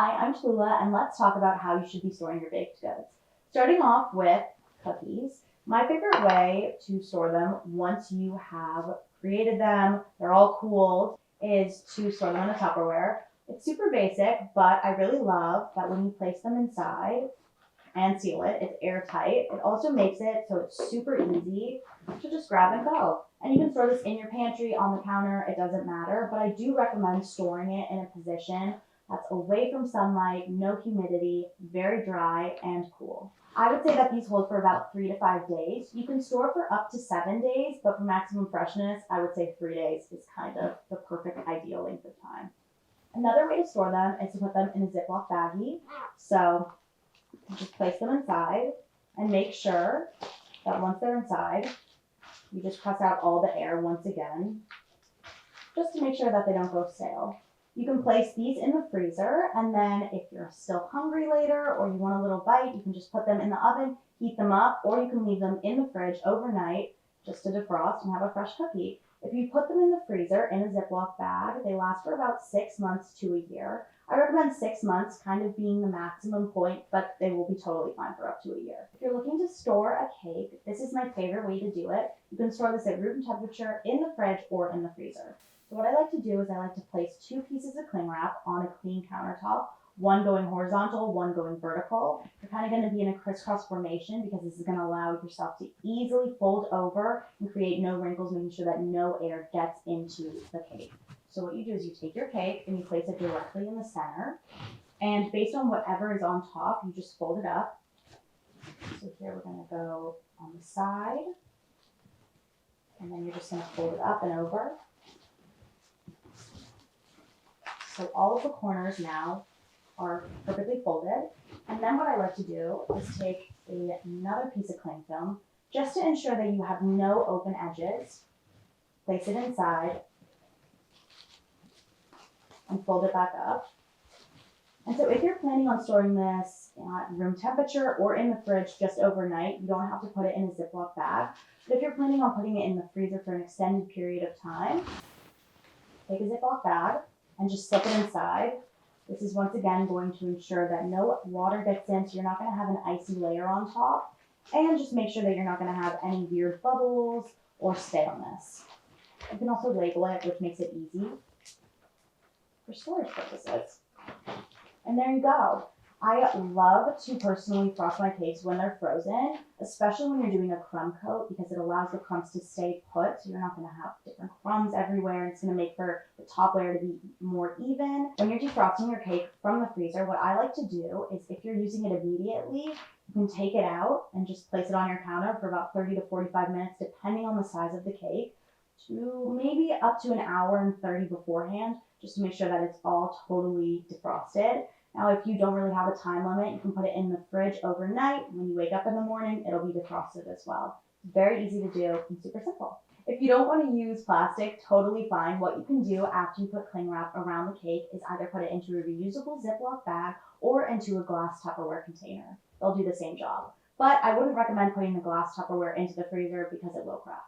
Hi, I'm Tallulah, and let's talk about how you should be storing your baked goods. Starting off with cookies, my favorite way to store them once you have created them, they're all cooled, is to store them in a Tupperware. It's super basic, but I really love that when you place them inside and seal it, it's airtight. It also makes it so it's super easy to just grab and go. And you can store this in your pantry, on the counter, it doesn't matter, but I do recommend storing it in a position that's away from sunlight, no humidity, very dry, and cool. I would say that these hold for about 3 to 5 days. You can store for up to 7 days, but for maximum freshness, I would say 3 days is kind of the perfect ideal length of time. Another way to store them is to put them in a Ziploc baggie. So just place them inside and make sure that once they're inside, you just press out all the air once again, just to make sure that they don't go stale. You can place these in the freezer, and then if you're still hungry later or you want a little bite, you can just put them in the oven, heat them up, or you can leave them in the fridge overnight just to defrost and have a fresh cookie. If you put them in the freezer in a Ziploc bag, they last for about 6 months to a year. I recommend 6 months kind of being the maximum point, but they will be totally fine for up to a year. If you're looking to store a cake, this is my favorite way to do it. You can store this at room temperature in the fridge or in the freezer. So what I like to do is I like to place 2 pieces of cling wrap on a clean countertop, one going horizontal, one going vertical. You're kind of going to be in a crisscross formation because this is going to allow yourself to easily fold over and create no wrinkles, making sure that no air gets into the cake. So what you do is you take your cake and you place it directly in the center. And based on whatever is on top, you just fold it up. So here we're going to go on the side. And then you're just going to fold it up and over. So all of the corners now are perfectly folded. And then what I like to do is take another piece of cling film, just to ensure that you have no open edges. Place it inside and fold it back up. And so if you're planning on storing this at room temperature or in the fridge just overnight, you don't have to put it in a Ziploc bag. But if you're planning on putting it in the freezer for an extended period of time, take a Ziploc bag and just slip it inside. This is once again going to ensure that no water gets in, so you're not going to have an icy layer on top. And just make sure that you're not going to have any weird bubbles or staleness. You can also label it, which makes it easy for storage purposes. And there you go. I love to personally frost my cakes when they're frozen, especially when you're doing a crumb coat, because it allows the crumbs to stay put, so you're not going to have different crumbs everywhere. It's going to make for the top layer to be more even. When you're defrosting your cake from the freezer, what I like to do is if you're using it immediately, you can take it out and just place it on your counter for about 30 to 45 minutes, depending on the size of the cake, to maybe up to an hour and 30 beforehand, just to make sure that it's all totally defrosted. Now, if you don't really have a time limit, you can put it in the fridge overnight. When you wake up in the morning, it'll be defrosted as well. It's very easy to do and super simple. If you don't want to use plastic, totally fine. What you can do after you put cling wrap around the cake is either put it into a reusable Ziploc bag or into a glass Tupperware container. They'll do the same job. But I wouldn't recommend putting the glass Tupperware into the freezer because it will crack.